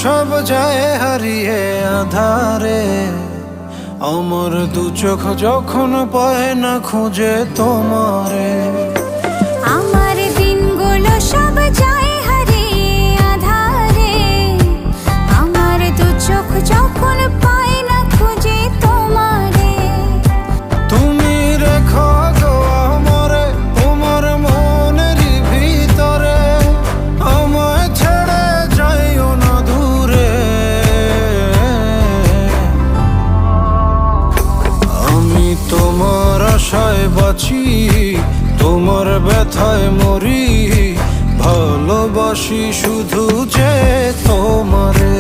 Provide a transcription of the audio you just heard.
সব যায় হারিয়ে আধারে, আমার দু চোখ যখন পায় না খুঁজে তোমারে। আমার দিনগুলো সব যায় হারিয়ে আধারে, আমার দু চোখ যখন পায় না খুঁজে তোমারে। তুমি রেখো গো আমারে তোমার মনেরই ভিতরে, আমায় ছেড়ে যাইও না দূরে। আমি তোমার আশায় বাঁচি, তোমার ব্যথায় মরি, ভালোবাসি শুধু যে তোমারে।